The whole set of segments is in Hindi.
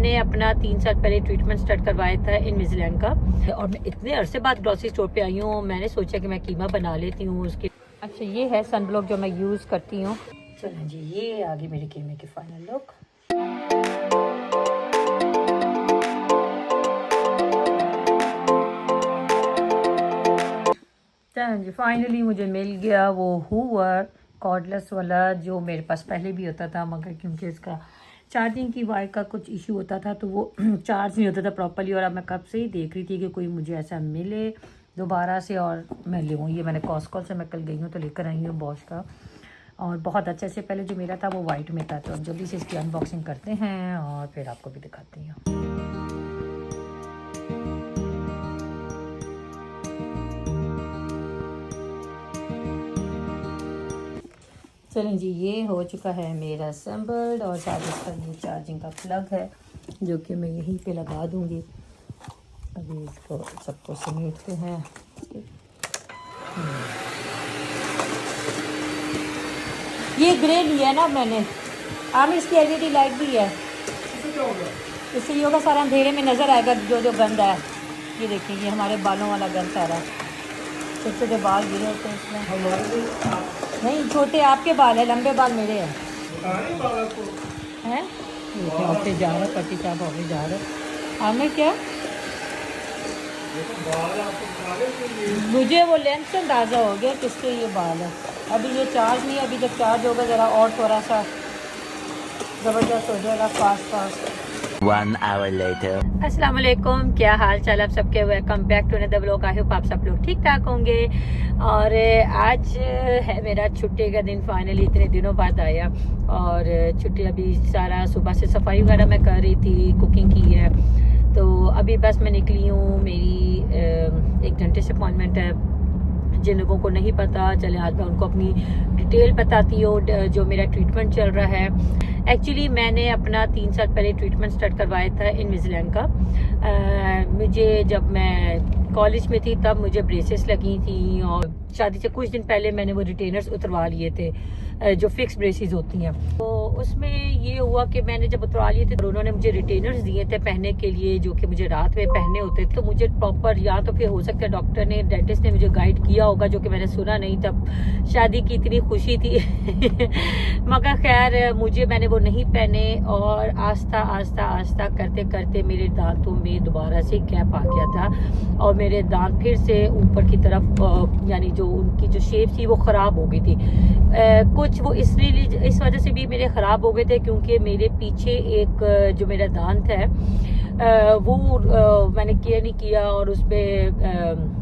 मैंने अपना 3 साल पहले ट्रीटमेंट स्टार्ट करवाया था इनविजिलैंड का, और मैं इतने अरसे बाद ग्रोसरी स्टोर पे आई हूँ, मैंने सोचा कि मैं कीमा बना लेती हूँ उसके। अच्छा, ये है सन ब्लॉक जो मैं यूज़ करती हूँ। चलें जी, ये आ गई मेरे कीमे की फाइनल लुक। चलें जी, फाइनली मुझे मिल गया वो हूवर कॉर्डलेस वाला, जो मेरे पास पहले भी होता था, मगर क्योंकि इसका चार्जिंग की वायर का कुछ इशू होता था तो वो चार्ज नहीं होता था प्रॉपर्ली। और अब मैं कब से ही देख रही थी कि कोई मुझे ऐसा मिले दोबारा से और मैं लूँ। ये मैंने कॉस्को से मैं कल गई हूँ तो लेकर आई हूँ बॉश का, और बहुत अच्छे से। पहले जो मेरा था वो वाइट में था, तो अब जल्दी से इसकी अनबॉक्सिंग करते हैं और फिर आपको भी दिखाती हूँ। चलें जी, ये हो चुका है मेरा असेंबल्ड, और साथ इसका ये चार्जिंग का प्लग है जो कि मैं यहीं पे लगा दूंगी। अभी इसको सबको समेटते हैं। ये ग्रे लिया है ना मैंने, आमिर इसकी एलईडी लाइट भी है, इससे ये होगा सारा अंधेरे में नज़र आएगा जो जो गंद है। ये देखिए, ये हमारे बालों वाला गंद सारा, छोटे छोटे बाल गिरे होते हैं इसमें। नहीं, छोटे आपके बाल है, लंबे बाल मेरे हैं। ऑफिस जा रहे, पति साहब ऑफिस जा रहे। आमिर क्या, मुझे वो लेंथ से अंदाज़ा हो गया किसके ये बाल है। अभी ये चार्ज नहीं, अभी जब चार्ज होगा ज़रा और थोड़ा सा ज़बरदस्त हो जाएगा, फास्ट। 1 hour later. अस्सलाम वालेकुम, क्या हाल चाल आप सबके। Welcome back to another vlog. I hope आप सब लोग ठीक ठाक होंगे। और आज है मेरा छुट्टी का दिन, फाइनली इतने दिनों बाद आया। और छुट्टी अभी सारा सुबह से सफाई वगैरह मैं कर रही थी, कुकिंग की है, तो अभी बस मैं निकली हूँ। मेरी एक डेंटिस्ट अपॉइंटमेंट है। जिन लोगों को नहीं पता चले, आज मैं उनको अपनी डिटेल बताती हूँ जो मेरा ट्रीटमेंट चल रहा है। एक्चुअली मैंने अपना 3 साल पहले ट्रीटमेंट स्टार्ट करवाया था इनविजिलैंड का। मुझे जब मैं कॉलेज में थी तब मुझे ब्रेसेस लगी थी, और शादी से कुछ दिन पहले मैंने वो रिटेनर्स उतरवा लिए थे जो फिक्स ब्रेसेस होती हैं। तो उसमें ये हुआ कि मैंने जब उतरवा लिए थे तो उन्होंने मुझे रिटेनर्स दिए थे पहनने के लिए, जो कि मुझे रात में पहनने होते थे। तो मुझे प्रॉपर, या तो फिर हो सकता है डॉक्टर ने, डेंटिस्ट ने मुझे गाइड किया होगा, जो कि मैंने सुना नहीं। तब शादी की इतनी खुशी थी मगर खैर मैंने वो नहीं पहने, और आस्ता आस्ता करते करते मेरे दांतों में दोबारा से गैप आ गया था, और मेरे दांत फिर से ऊपर की तरफ, यानी जो उनकी जो शेप थी वो ख़राब हो गई थी। कुछ वो इसलिए इस वजह से भी मेरे ख़राब हो गए थे क्योंकि मेरे पीछे एक जो मेरा दांत है वो मैंने केयर नहीं किया, और उस पर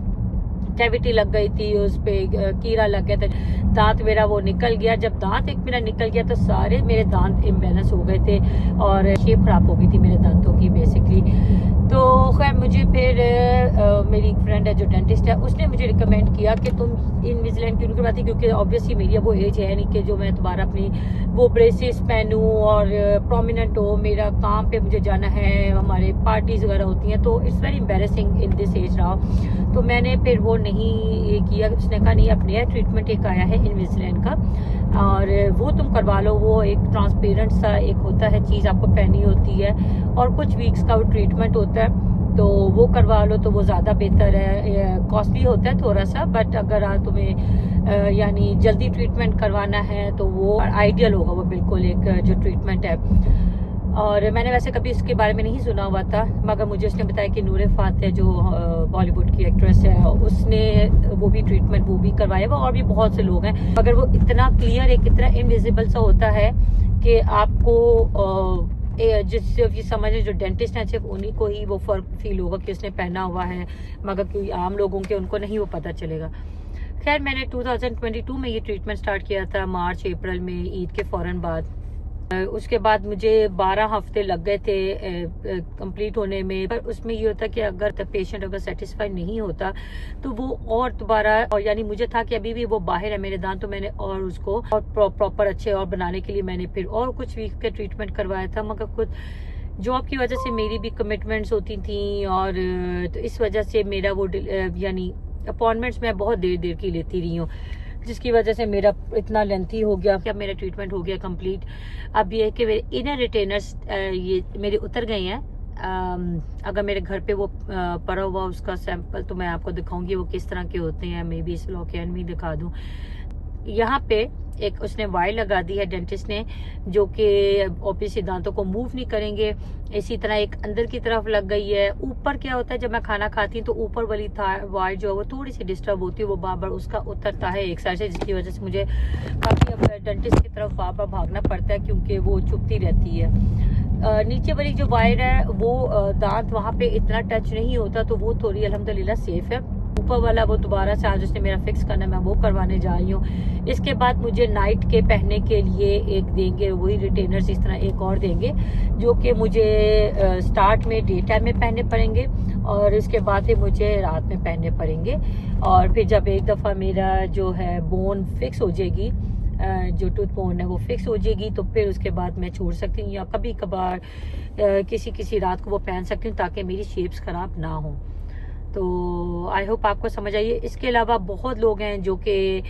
कैविटी लग गई थी, उस पर कीड़ा लग गया था। दांत मेरा वो निकल गया। जब दांत एक मेरा निकल गया तो सारे मेरे दांत इम्बैलेंस हो गए थे और शेप खराब हो गई थी मेरे दांतों की बेसिकली। तो खैर मुझे फिर मेरी एक फ्रेंड है जो डेंटिस्ट है, उसने मुझे रिकमेंड किया कि तुम इनविजिलैंड क्यों करवाती, क्योंकि ऑब्वियसली मेरी वो एज है नहीं कि जो मैं दोबारा अपनी वो ब्रेसेस पहनूँ और प्रोमिनेंट हो। मेरा काम पे मुझे जाना है, हमारे पार्टीज वगैरह होती हैं, तो it's very embarrassing in this age now. तो मैंने फिर वो नहीं किया। उसने कहा नहीं, अब नया ट्रीटमेंट एक आया है इनविजिलैंड का और वो तुम करवा लो। वो एक ट्रांसपेरेंट सा एक होता है चीज़, आपको पहनी होती है, और कुछ वीक्स का वो ट्रीटमेंट होता है, तो वो करवा लो तो वो ज़्यादा बेहतर है। कॉस्टली होता है थोड़ा सा, बट अगर तुम्हें यानी जल्दी ट्रीटमेंट करवाना है तो वो आइडियल होगा, वो बिल्कुल एक जो ट्रीटमेंट है। और मैंने वैसे कभी इसके बारे में नहीं सुना हुआ था, मगर मुझे उसने बताया कि नूरे फातेह जो बॉलीवुड की एक्ट्रेस है, उसने वो भी ट्रीटमेंट वो भी करवाया हुआ, और भी बहुत से लोग हैं। मगर वो इतना क्लियर, एक इतना इनविजिबल सा होता है कि आपको जिससे ये समझे जो डेंटिस्ट हैं सिर्फ उन्हीं को ही वो फ़र्क फील होगा कि उसने पहना हुआ है, मगर कोई आम लोगों के उनको नहीं वो पता चलेगा। खैर मैंने 2022 में ये ट्रीटमेंट स्टार्ट किया था, मार्च अप्रैल में, ईद के फ़ौरन बाद। उसके बाद मुझे 12 हफ्ते लग गए थे कंप्लीट होने में। पर उसमें ये होता कि अगर पेशेंट अगर सेटिस्फाइड नहीं होता तो वो और दोबारा, और यानी मुझे था कि अभी भी वो बाहर है मेरे दांत, तो मैंने और उसको और प्रॉपर अच्छे और बनाने के लिए मैंने फिर और कुछ वीक का ट्रीटमेंट करवाया था। मगर खुद जॉब की वजह से मेरी भी कमिटमेंट्स होती थी, और तो इस वजह से मेरा वो यानी अपॉइंटमेंट्स मैं बहुत देर की लेती रही हूँ। जिसकी वजह से मेरा इतना लेंथी हो गया। अब मेरा ट्रीटमेंट हो गया कंप्लीट। अब ये है कि मेरे इनर रिटेनर्स ये मेरे उतर गए हैं। अगर मेरे घर पे वो पड़ा हुआ उसका सैंपल तो मैं आपको दिखाऊंगी वो किस तरह के होते हैं। मे बी इस व्लॉग के एंड में दिखा दूं। यहाँ पे एक उसने वायर लगा दी है डेंटिस्ट ने, जो कि ऑब्वियसली दांतों को मूव नहीं करेंगे। इसी तरह एक अंदर की तरफ लग गई है। ऊपर क्या होता है, जब मैं खाना खाती हूँ तो ऊपर वाली वायर जो है वो थोड़ी सी डिस्टर्ब होती है, वो बार बार उसका उतरता है एक साइड से, जिसकी वजह से मुझे काफ़ी अब डेंटिस्ट की तरफ बार बार भागना पड़ता है क्योंकि वो चुभती रहती है। नीचे वाली जो वायर है वो दांत वहाँ पे इतना टच नहीं होता, तो वो थोड़ी अल्हम्दुलिल्लाह सेफ है। ऊपर वाला वो दोबारा से आज उसने मेरा फिक्स करना, मैं वो करवाने जा रही हूँ। इसके बाद मुझे नाइट के पहनने के लिए एक देंगे, वही रिटेनर्स इस तरह एक और देंगे, जो कि मुझे स्टार्ट में डे टाइम में पहनने पड़ेंगे और इसके बाद फिर मुझे रात में पहनने पड़ेंगे। और फिर जब एक दफ़ा मेरा जो है बोन फिक्स हो जाएगी, जो टूथ बोन है वो फिक्स हो जाएगी, तो फिर उसके बाद मैं छोड़ सकती हूँ या कभी कभार किसी रात को वो पहन सकती हूँ ताकि मेरी शेप्स ख़राब ना हो। तो आई होप आपको समझ आइए। इसके अलावा बहुत लोग हैं जो कि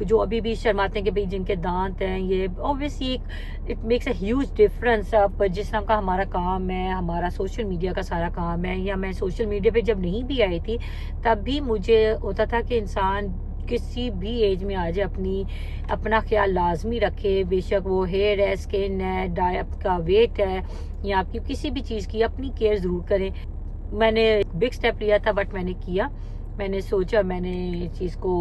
जो अभी भी शर्माते हैं कि भाई जिनके दांत हैं, ये obviously it makes a huge difference. अब जिस तरह का हमारा काम है, हमारा सोशल मीडिया का सारा काम है, या मैं सोशल मीडिया पे जब नहीं भी आई थी तब भी मुझे होता था कि इंसान किसी भी एज में आ जाए अपना ख्याल लाजमी रखे, बेशक वो हेयर है, स्किन है, आपका वेट है या आपकी किसी भी चीज़ की अपनी केयर ज़रूर करें। मैंने बिग स्टेप लिया था बट मैंने किया, मैंने सोचा, मैंने चीज़ को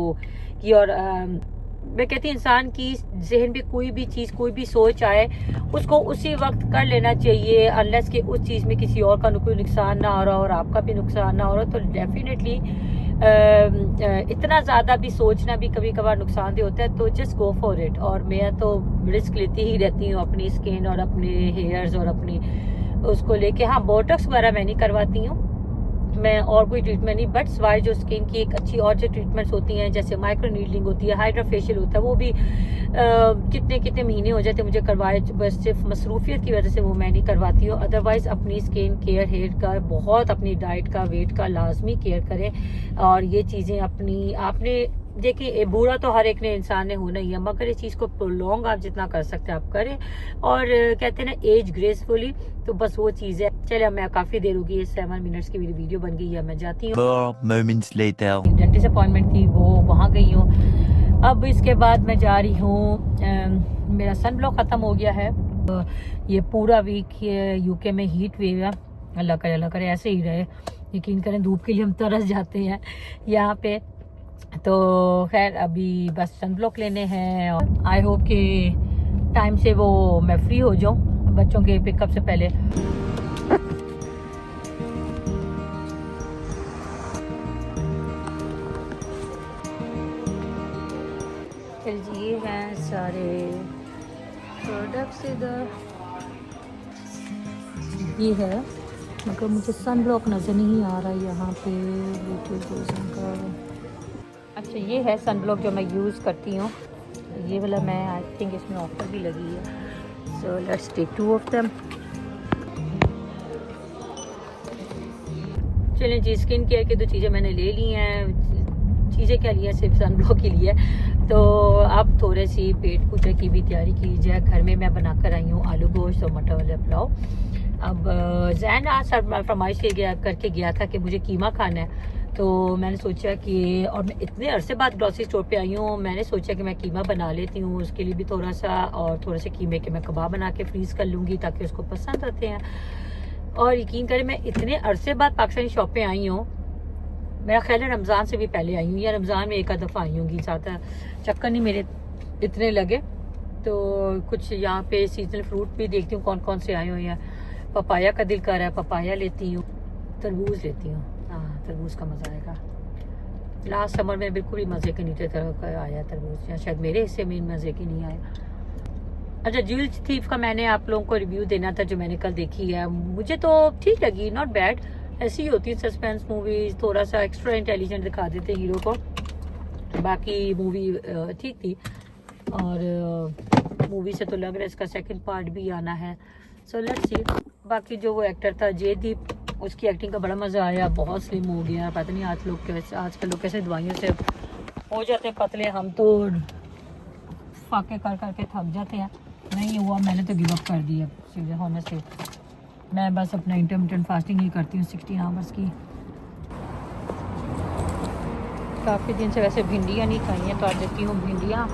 की। और मैं कहती हूँ इंसान की जहन में कोई भी चीज़, कोई भी सोच आए उसको उसी वक्त कर लेना चाहिए, अनलेस कि उस चीज़ में किसी और का कोई नुकसान ना हो रहा और आपका भी नुकसान ना हो रहा। तो डेफिनेटली इतना ज़्यादा भी सोचना भी कभी कभार नुकसानदेह होता है, तो जस्ट गो फॉर इट। और मैं तो रिस्क लेती ही रहती हूँ अपनी स्किन और अपने हेयर्स और अपनी उसको लेके। हाँ, बोटॉक्स वगैरह मैं नहीं करवाती हूँ मैं, और कोई ट्रीटमेंट नहीं, बट सिवाय जो स्किन की एक अच्छी और जो ट्रीटमेंट्स होती हैं, जैसे माइक्रो नीडलिंग होती है, हाइड्रा फेशियल होता है, वो भी कितने महीने हो जाते मुझे करवाए, बस सिर्फ मसरूफियत की वजह से वो मैं नहीं करवाती हूँ। अदरवाइज अपनी स्किन केयर, हेयर का बहुत, अपनी डाइट का, वेट का लाजमी केयर करें। और ये चीज़ें अपनी आपने देखिए, बूढ़ा तो हर एक ने इंसान ने होना ही है, मगर इस चीज़ को प्रोलॉन्ग आप जितना कर सकते हैं आप करें। और कहते हैं ना, एज ग्रेसफुली, तो बस वो चीज़ है। चले, मैं काफ़ी देर होगी, 7 मिनट्स की मेरी वीडियो बन गई है, मैं जाती हूँ। 4 moments later. डेंटिस्ट अपॉइंटमेंट थी, वो वहाँ गई हूँ। अब इसके बाद मैं जा रही हूँ, मेरा सन ब्लॉक ख़त्म हो गया है। ये पूरा वीक यूके में हीट वेव है, अल्लाह करे ऐसे ही रहे। यकीन करें, धूप के लिए हम तरस जाते हैं यहाँ पे। तो खैर अभी बस सन ब्लॉक लेने हैं और आई होप कि टाइम से वो मैं फ्री हो जाऊँ बच्चों के पिकअप से पहले। ये हैं सारे प्रोडक्ट्स इधर, ये है, मगर मुझे सन ब्लॉक नज़र नहीं आ रहा है यहाँ पे। अच्छा, ये है सन ब्लॉक जो मैं यूज़ करती हूँ, ये वाला मैं आई थिंक इसमें ऑफर भी लगी है। So let's take 2 of them. चलें जी, स्किन केयर की 2 चीज़ें मैंने ले ली हैं। चीज़ें क्या ली हैं, सिर्फ सन ब्लॉक के लिए। तो अब थोड़ी सी पेट पूजा की भी तैयारी की जाए। घर में मैं बना कर आई हूँ आलू गोश्त और मटर वाला पुलाव। अब जैन आज फरमाइश करके गया था कि मुझे कीमा खाना है, तो मैंने सोचा कि, और मैं इतने अरसे बाद ग्रोसरी स्टोर पे आई हूँ, मैंने सोचा कि मैं कीमा बना लेती हूँ उसके लिए भी थोड़ा सा, और थोड़े से कीमे के मैं कबाब बना के फ्रीज़ कर लूँगी ताकि उसको पसंद आते हैं। और यकीन करें, मैं इतने अरसे बाद पाकिस्तानी शॉप पे आई हूँ, मेरा ख्याल है रमज़ान से भी पहले आई हूँ या रमज़ान में एक आध दफ़ा आई होंगी, ज़्यादा चक्कर नहीं मेरे इतने लगे। तो कुछ यहाँ पे सीजनल फ्रूट भी देखती हूँ कौन कौन से आए हुए हैं। पपाया का दिल कर रहा है, पपाया लेती हूँ, तरबूज लेती हूँ। हाँ, तरबूज का मज़ा आएगा। लास्ट समर में बिल्कुल ही मज़े के नीचे तरह आया तरबूज, या शायद मेरे हिस्से में मज़े की नहीं आया। अच्छा, ज्वेल थीफ का मैंने आप लोगों को रिव्यू देना था, जो मैंने कल देखी है, मुझे तो ठीक लगी, नॉट बैड। ऐसी होती है सस्पेंस मूवीज, थोड़ा सा एक्स्ट्रा इंटेलिजेंट दिखा देते हैं हीरो को, बाकी मूवी ठीक थी। और मूवी से तो लग रहा है इसका सेकंड पार्ट भी आना है, सो लेट्स सी। बाकी जो वो एक्टर था जयदीप, उसकी एक्टिंग का बड़ा मज़ा आया, बहुत स्लिम हो गया। पता नहीं आजकल लोग कैसे दवाइयों से हो जाते हैं पतले, हम तो फाके कर करके थक जाते हैं। नहीं हुआ, मैंने तो गिव अप कर दिया सीधे होने से। मैं बस अपना इंटरमिटेंट फास्टिंग ही करती हूँ 16 आवर्स की। काफ़ी दिन से वैसे भिंडियाँ नहीं खाई हैं, तो आज देती हूँ भिंडियाँ।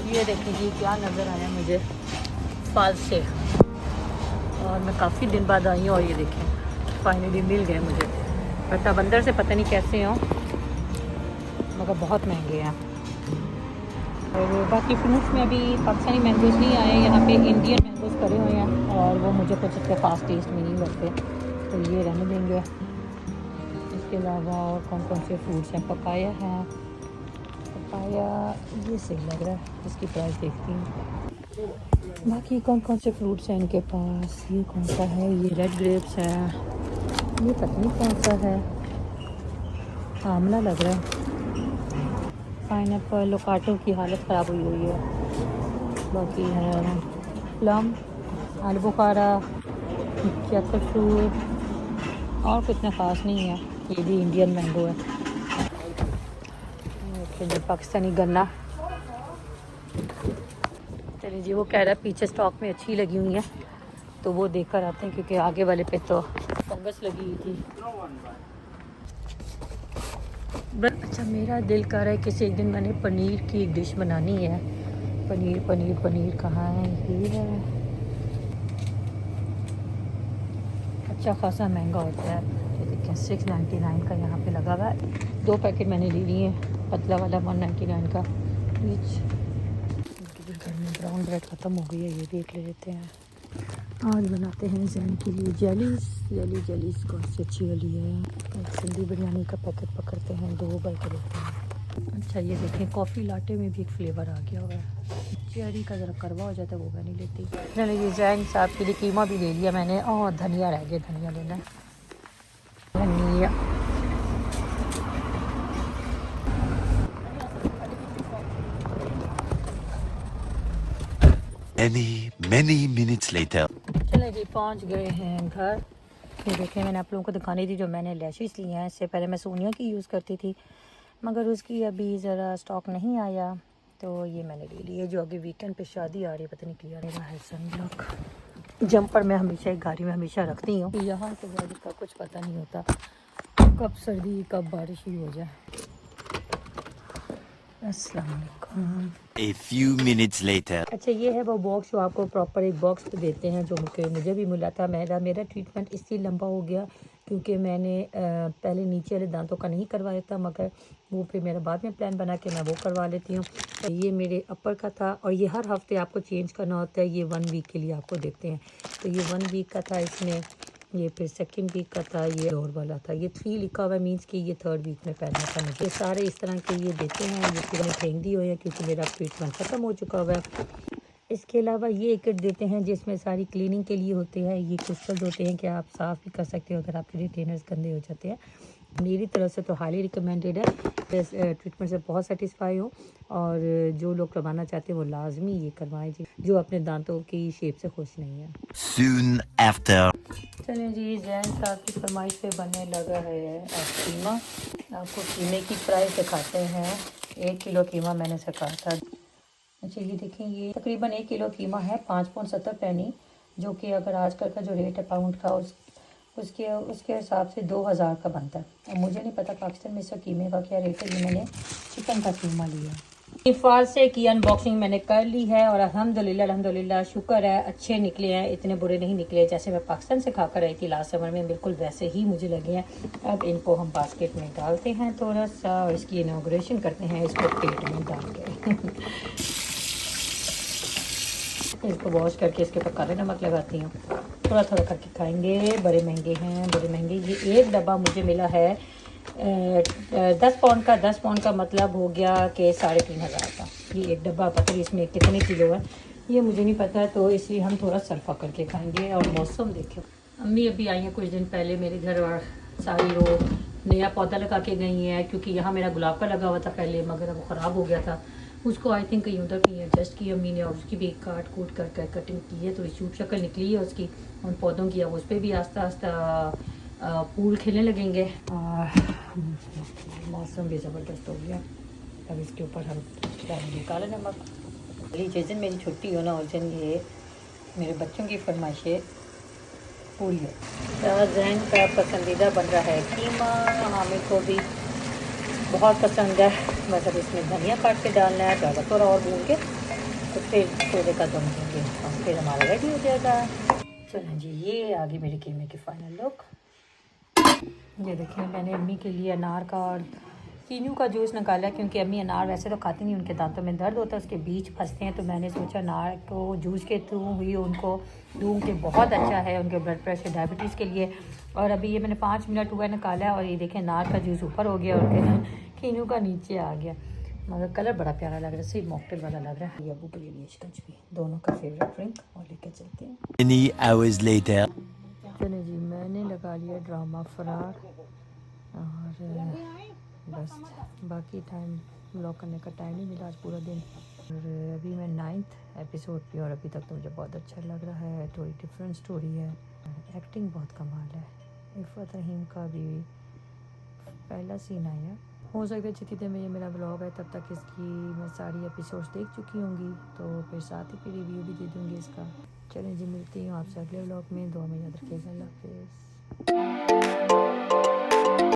ये देखिए जी क्या नज़र आया मुझे फॉल्स से, और मैं काफ़ी दिन बाद आई हूँ। और ये देखें फाइनली मिल गए मुझे। पता बंदर से पता नहीं कैसे हो, मगर बहुत महंगे हैं। और बाकी फ्रूट्स में अभी पाकिस्तानी मैंगोज़ नहीं आए, यहाँ पे इंडियन मैंगोज़ पड़े हुए हैं, और वो मुझे कुछ इतने खास टेस्ट में नहीं लगते, तो ये रहने देंगे। इसके अलावा और कौन कौन से फ्रूट्स हैं? पपाया है, पपाया ये सही लग रहा है, इसकी प्राइस देखती हूँ। बाकी कौन कौन से फ्रूट्स हैं इनके पास? ये कौन सा है? ये रेड ग्रेप्स है, ये पता नहीं कौन सा है, आमला लग रहा है। पाइनएप्पल, लोकाटो की हालत ख़राब हुई हुई है। बाकी है प्लम, आलू बुखारा, जैक्ट फ्रूट, और कुछ ना खास नहीं है। ये भी इंडियन मैंगो है। जो पाकिस्तानी गन्ना। चलिए जी, वो कह रहा है पीछे स्टॉक में अच्छी लगी हुई है, तो वो देख कर आते हैं, क्योंकि आगे वाले पे तो फंगस लगी हुई थी। अच्छा, मेरा दिल कर रहा है कि एक दिन मैंने पनीर की एक डिश बनानी है। पनीर पनीर पनीर कहाँ है? ये है। अच्छा खासा महंगा होता है, तो देखिए 699 का यहाँ पे लगा हुआ है। 2 पैकेट मैंने ले लिए हैं, पतला वाला 199 का ईच। घर में ब्राउन ब्रेड ख़त्म हो गई है, ये देख ले लेते हैं। आज बनाते हैं जैन के लिए जेलीज कौन सी अच्छी वाली है। सिंधी बिरयानी का पैकेट पकड़ते हैं, 2 बल के लेते हैं। अच्छा ये देखें, कॉफ़ी लाटे में भी एक फ्लेवर आ गया हुआ है। चेरी का ज़रा करवा हो जाता है, वो मैं नहीं लेती। चलो ये जैन साहब के लिए कीमा भी ले लिया मैंने, और धनिया रह गया, धनिया लेना है। धनिया Many minutes later. चले जी, पहुंच गए हैं घर। ये देखें, मैंने आप लोगों को दिखानी थी जो मैंने लैशेस ली हैं। इससे पहले मैं सोनिया की यूज़ करती थी, मगर उसकी अभी ज़रा स्टॉक नहीं आया, तो ये मैंने ले ली है। जो अभी वीकेंड पे शादी आ रही है, पता नहीं क्लियर है। मेरा है सनब्लॉक। जंपर मैं हमेशा एक गाड़ी में हमेशा रखती हूँ, यहाँ से बारिश का कुछ पता नहीं होता, कब सर्दी कब बारिश ही हो जाए। अस्सलाम वालेकुम। A few minutes later. अच्छा ये है वो बॉक्स जो आपको प्रॉपर एक बॉक्स देते हैं, जो मुझे भी मिला था। मेरा ट्रीटमेंट इसलिए लंबा हो गया क्योंकि मैंने पहले नीचे वाले दांतों का नहीं करवाया था, मगर वो फिर मेरा बाद में प्लान बना के मैं वो करवा लेती हूँ। ये मेरे अपर का था, और ये हर हफ्ते आपको चेंज करना होता है। ये 1 वीक के लिए आपको देते हैं, तो ये 1 वीक का था इसमें। ये फिर 2nd वीक का था, ये और वाला था। ये 3 लिखा हुआ है, मीन्स कि ये 3rd वीक में पहनना था मुझे। ये सारे इस तरह के ये देते हैं, ये फिर मैंने फेंक दिए हुए हैं क्योंकि मेरा ट्रीटमेंट ख़त्म हो चुका हुआ है। इसके अलावा ये एक किट देते हैं जिसमें सारी क्लीनिंग के लिए होते हैं। ये क्रिस्टल्स होते हैं कि आप साफ़ भी कर सकते हो अगर आपके रिटेनर्स गंदे हो जाते हैं। मेरी तरफ से तो हाईली रिकमेंडेड है। इस ट्रीटमेंट से बहुत सेटिस्फाई हूँ, और जो लोग करवाना चाहते हैं वो लाजमी ये करवाएं जी, जो अपने दांतों की शेप से खुश नहीं है। Soon after. चलें जी, जैन साहब की फरमाइश पे बनने लगा है कीमा। आपको कीमे की प्राइस दिखाते हैं। 1 किलो कीमा मैंने से कहा था। अच्छा ये देखें, ये तकरीबन 1 किलो कीमा है 5 पौंड 70 पैनी, जो कि अगर आजकल का जो रेट है पाउंड का उसके हिसाब से 2000 का बनता है। और मुझे नहीं पता पाकिस्तान में इसका कीमे का क्या रेट है। ये मैंने चिकन का कीमा लिया। इफ़ाल से की अनबॉक्सिंग मैंने कर ली है, और अल्हम्दुलिल्लाह शुक्र है अच्छे निकले हैं, इतने बुरे नहीं निकले। जैसे मैं पाकिस्तान से खाकर आई थी लास्ट समर में, बिल्कुल वैसे ही मुझे लगे हैं। अब इनको हम बास्केट में डालते हैं थोड़ा सा, और इसकी इनॉग्रेशन करते हैं इसको प्लेट में डाल के। इसको वॉश करके इसके ऊपर काले नमक लगाती हूँ। थोड़ा थोड़ा करके खाएंगे। बड़े महंगे हैं, बड़े महंगे। ये एक डब्बा मुझे मिला है 10 पाउंड का। 10 पाउंड का मतलब हो गया कि 3500 का। ये एक डब्बा, पता नहीं इसमें कितने किलो है ये मुझे नहीं पता, तो इसलिए हम थोड़ा सर्फा करके खाएंगे। और मौसम देखो, अम्मी अभी आई हैं कुछ दिन पहले मेरे घर, और सारी वो नया पौधा लगा के गई हैं, क्योंकि यहाँ मेरा गुलाब का लगा हुआ था पहले, मगर वो ख़राब हो गया था। उसको आई थिंक कहीं उधर कहीं एडजस्ट की अम्मी ने, और उसकी भी काट कूट कर कटिंग की है, तो शूट शक्ल निकली है उसकी। उन पौधों की अब उस पर भी आस्ता आस्ता पूल खेलने लगेंगे। और मौसम भी ज़बरदस्त हो गया। अब इसके ऊपर हम डालेंगे काला नमक। जिस दिन मेरी छुट्टी हो ना उस दिन ये मेरे बच्चों की फरमाइशें पूरी है। शाहजैन का पसंदीदा बन रहा है कीमा, हामिद को भी बहुत पसंद है। बस अब इसमें धनिया काट के डालना है, ज़्यादा थोड़ा और भून के तो फिर छोले का दम देंगे और फिर हमारा रेडी हो जाएगा। चलें जी, ये आगे मेरे कीमे की फ़ाइनल लुक। ये देखिए मैंने अम्मी के लिए अनार का और कीनू का जूस निकाला, क्योंकि अम्मी अनार वैसे तो खाती नहीं, उनके दांतों में दर्द होता है, उसके बीज फंसते हैं। तो मैंने सोचा अनार को जूस के थ्रू हुई उनको दूँ कि बहुत अच्छा है उनके ब्लड प्रेशर डायबिटीज़ के लिए। और अभी ये मैंने 5 मिनट हुआ निकाला और ये देखें अनार का जूस ऊपर हो गया और कीनू का नीचे आ गया। मगर कलर बड़ा प्यारा लग रहा है, सिर्फ मॉकटेल वाला लग रहा है। ये अबू के लिए शिकंज भी, दोनों का फेवरेट ड्रिंक, और लेकर चलते हैं। Many hours later. चलिए जी, मैंने लगा लिया ड्रामा फरार और बस बाकी टाइम ब्लॉग करने का टाइम नहीं मिला आज पूरा दिन। और अभी मैं 9th एपिसोड पे और अभी तक तो मुझे बहुत अच्छा लग रहा है। थोड़ी डिफरेंट स्टोरी है, एक्टिंग बहुत कमाल है। इफ़त रहीम का भी पहला सीन आया। हो सकता है जितनी देर में ये मेरा ब्लॉग है तब तक इसकी मैं सारी एपिसोड्स देख चुकी होंगी, तो फिर साथ ही फिर रिव्यू भी दे दूँगी इसका। चलें जी, मिलती हूँ आपसे अगले ब्लॉग में। दुआ में याद रखिएगा। अल्लाह हाफ़िज़।